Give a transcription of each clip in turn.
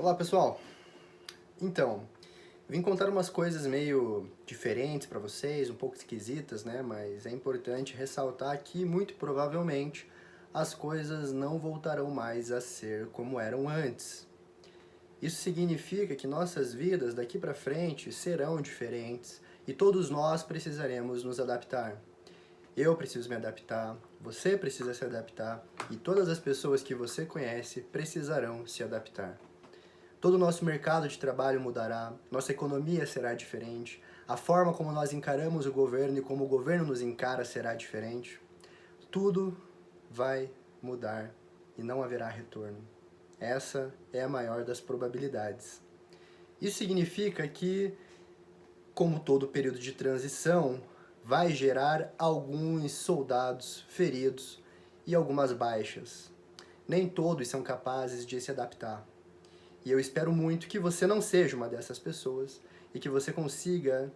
Olá pessoal, então, vim contar umas coisas meio diferentes para vocês, um pouco esquisitas, né? Mas é importante ressaltar que muito provavelmente as coisas não voltarão mais a ser como eram antes. Isso significa que nossas vidas daqui para frente serão diferentes e todos nós precisaremos nos adaptar. Eu preciso me adaptar, você precisa se adaptar e todas as pessoas que você conhece precisarão se adaptar. Todo o nosso mercado de trabalho mudará, nossa economia será diferente, a forma como nós encaramos o governo e como o governo nos encara será diferente. Tudo vai mudar e não haverá retorno. Essa é a maior das probabilidades. Isso significa que, como todo período de transição, vai gerar alguns soldados feridos e algumas baixas. Nem todos são capazes de se adaptar. E eu espero muito que você não seja uma dessas pessoas e que você consiga,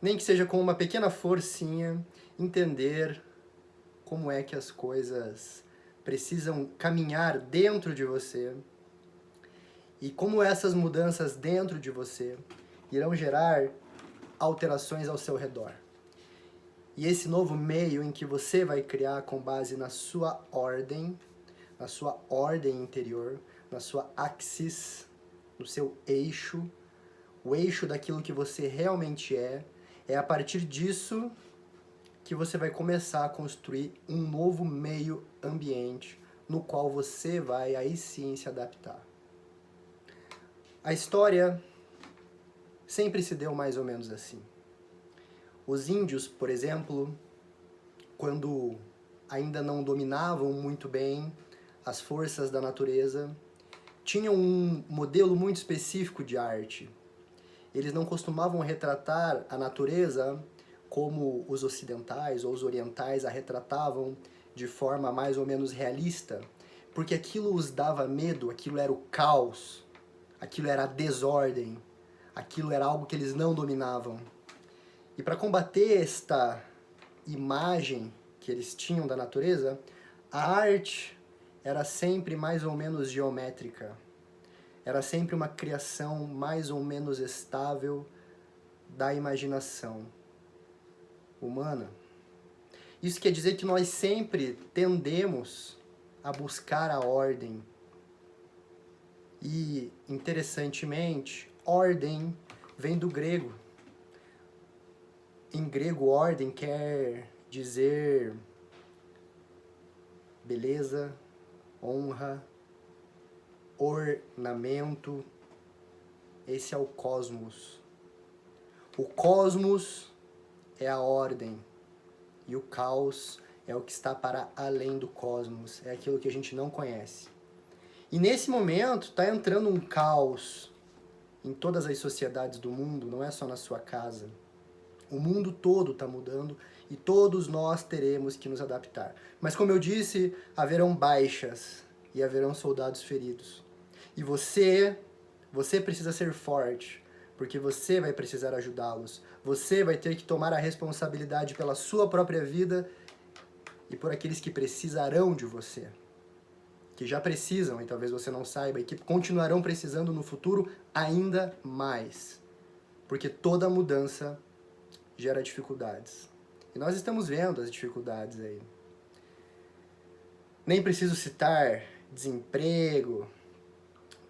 nem que seja com uma pequena forcinha, entender como é que as coisas precisam caminhar dentro de você e como essas mudanças dentro de você irão gerar alterações ao seu redor. E esse novo meio em que você vai criar com base na sua ordem interior, na sua axis, no seu eixo, o eixo daquilo que você realmente é a partir disso que você vai começar a construir um novo meio ambiente no qual você vai aí sim se adaptar. A história sempre se deu mais ou menos assim. Os índios, por exemplo, quando ainda não dominavam muito bem as forças da natureza, tinham um modelo muito específico de arte. Eles não costumavam retratar a natureza como os ocidentais ou os orientais a retratavam de forma mais ou menos realista, porque aquilo os dava medo, aquilo era o caos, aquilo era a desordem, aquilo era algo que eles não dominavam. E para combater esta imagem que eles tinham da natureza, a arte era sempre mais ou menos geométrica. Era sempre uma criação mais ou menos estável da imaginação humana. Isso quer dizer que nós sempre tendemos a buscar a ordem. E, interessantemente, ordem vem do grego. Em grego, ordem quer dizer beleza, honra, ornamento. Esse é o cosmos. O cosmos é a ordem e o caos é o que está para além do cosmos, é aquilo que a gente não conhece. E nesse momento está entrando um caos em todas as sociedades do mundo, não é só na sua casa. O mundo todo está mudando e todos nós teremos que nos adaptar. Mas como eu disse, haverão baixas e haverão soldados feridos. E você precisa ser forte, porque você vai precisar ajudá-los. Você vai ter que tomar a responsabilidade pela sua própria vida e por aqueles que precisarão de você. Que já precisam, e talvez você não saiba, e que continuarão precisando no futuro ainda mais. Porque toda mudança gera dificuldades. E nós estamos vendo as dificuldades aí. Nem preciso citar desemprego,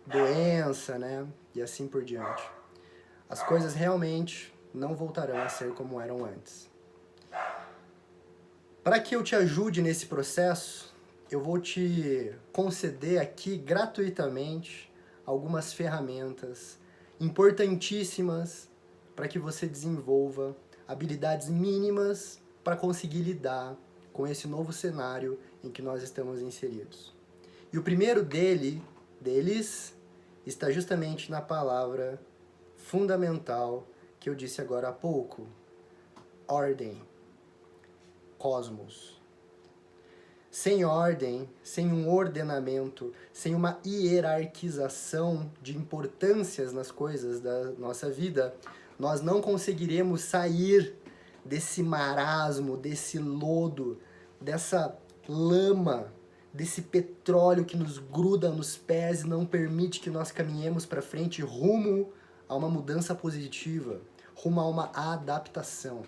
doença, né? E assim por diante. As coisas realmente não voltarão a ser como eram antes. Para que eu te ajude nesse processo, eu vou te conceder aqui gratuitamente algumas ferramentas importantíssimas para que você desenvolva habilidades mínimas para conseguir lidar com esse novo cenário em que nós estamos inseridos. E o primeiro deles está justamente na palavra fundamental que eu disse agora há pouco: ordem, cosmos. Sem ordem, sem um ordenamento, sem uma hierarquização de importâncias nas coisas da nossa vida, nós não conseguiremos sair desse marasmo, desse lodo, dessa lama, desse petróleo que nos gruda nos pés e não permite que nós caminhemos para frente rumo a uma mudança positiva, rumo a uma adaptação.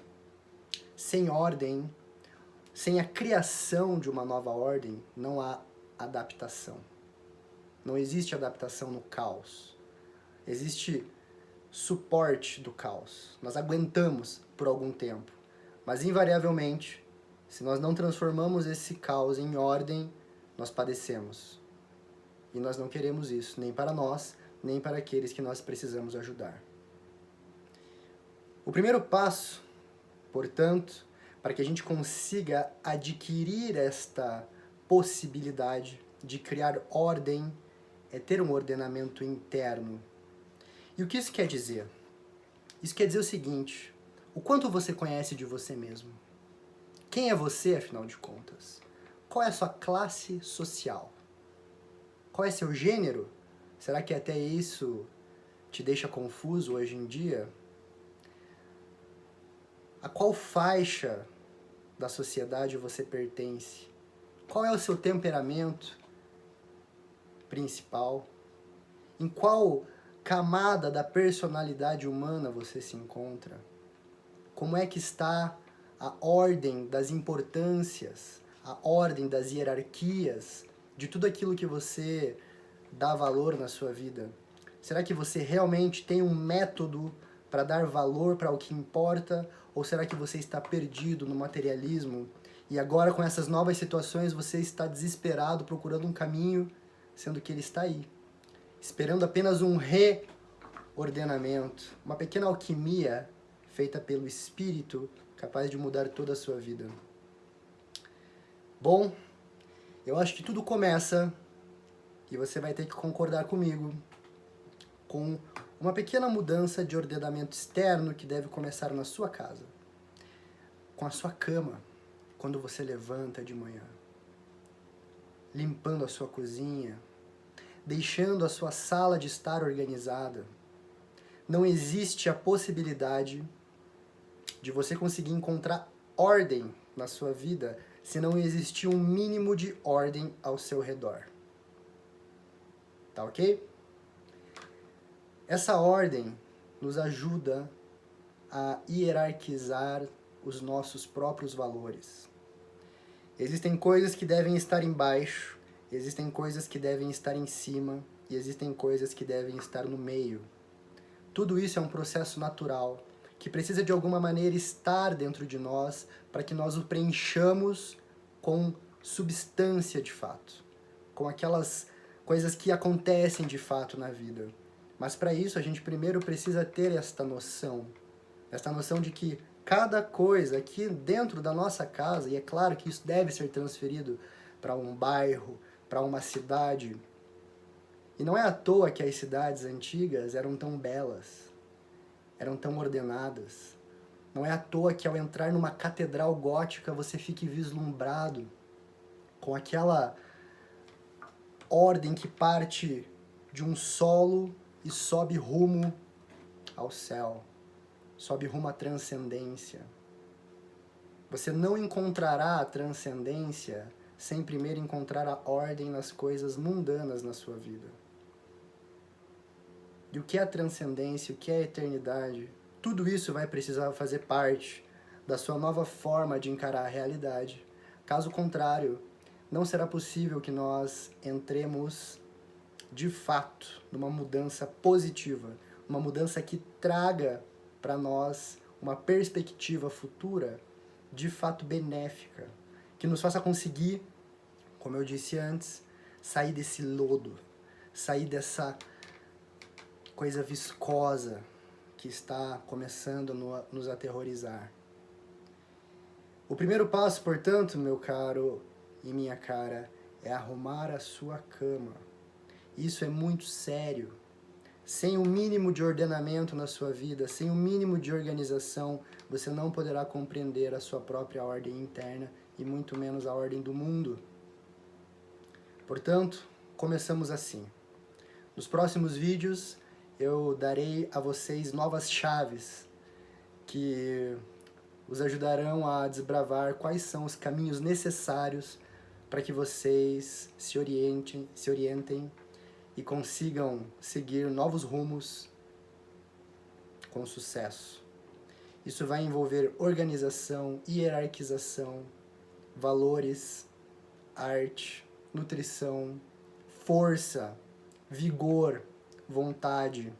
Sem ordem, sem a criação de uma nova ordem, não há adaptação. Não existe adaptação no caos. Existe suporte do caos. Nós aguentamos por algum tempo. Mas, invariavelmente, se nós não transformamos esse caos em ordem, nós padecemos. E nós não queremos isso, nem para nós, nem para aqueles que nós precisamos ajudar. O primeiro passo, portanto, para que a gente consiga adquirir esta possibilidade de criar ordem, é ter um ordenamento interno. E o que isso quer dizer? Isso quer dizer o seguinte: o quanto você conhece de você mesmo? Quem é você, afinal de contas? Qual é a sua classe social? Qual é seu gênero? Será que até isso te deixa confuso hoje em dia? A qual faixa da sociedade você pertence? Qual é o seu temperamento principal? Em qual camada da personalidade humana você se encontra? Como é que está a ordem das importâncias, a ordem das hierarquias, de tudo aquilo que você dá valor na sua vida? Será que você realmente tem um método para dar valor para o que importa? Ou será que você está perdido no materialismo e agora com essas novas situações você está desesperado procurando um caminho, sendo que ele está aí, esperando apenas um reordenamento, uma pequena alquimia feita pelo Espírito, capaz de mudar toda a sua vida? Bom, eu acho que tudo começa, e você vai ter que concordar comigo, com uma pequena mudança de ordenamento externo que deve começar na sua casa, com a sua cama, quando você levanta de manhã, limpando a sua cozinha, deixando a sua sala de estar organizada. Não existe a possibilidade de você conseguir encontrar ordem na sua vida se não existir um mínimo de ordem ao seu redor. Tá ok? Essa ordem nos ajuda a hierarquizar os nossos próprios valores. Existem coisas que devem estar embaixo, existem coisas que devem estar em cima e existem coisas que devem estar no meio. Tudo isso é um processo natural que precisa de alguma maneira estar dentro de nós para que nós o preenchamos com substância de fato, com aquelas coisas que acontecem de fato na vida. Mas para isso a gente primeiro precisa ter esta noção de que cada coisa aqui dentro da nossa casa, e é claro que isso deve ser transferido para um bairro, para uma cidade, e não é à toa que as cidades antigas eram tão belas, eram tão ordenadas. Não é à toa que ao entrar numa catedral gótica você fique vislumbrado com aquela ordem que parte de um solo e sobe rumo ao céu, sobe rumo à transcendência. Você não encontrará a transcendência sem primeiro encontrar a ordem nas coisas mundanas na sua vida. E o que é a transcendência, o que é a eternidade? Tudo isso vai precisar fazer parte da sua nova forma de encarar a realidade. Caso contrário, não será possível que nós entremos de fato numa mudança positiva, uma mudança que traga para nós uma perspectiva futura de fato benéfica, que nos faça conseguir, como eu disse antes, sair desse lodo, sair dessa coisa viscosa que está começando a nos aterrorizar. O primeiro passo, portanto, meu caro e minha cara, é arrumar a sua cama. Isso é muito sério. Sem o mínimo de ordenamento na sua vida, sem o mínimo de organização, você não poderá compreender a sua própria ordem interna e muito menos a ordem do mundo. Portanto, começamos assim. Nos próximos vídeos, eu darei a vocês novas chaves que os ajudarão a desbravar quais são os caminhos necessários para que vocês se orientem e consigam seguir novos rumos com sucesso. Isso vai envolver organização, hierarquização, valores, arte, nutrição, força, vigor, vontade.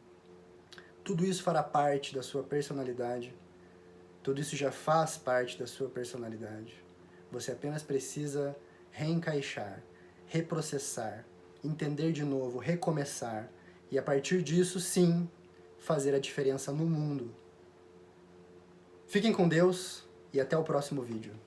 Tudo isso fará parte da sua personalidade. Tudo isso já faz parte da sua personalidade. Você apenas precisa reencaixar, reprocessar, entender de novo, recomeçar. E a partir disso, sim, fazer a diferença no mundo. Fiquem com Deus e até o próximo vídeo.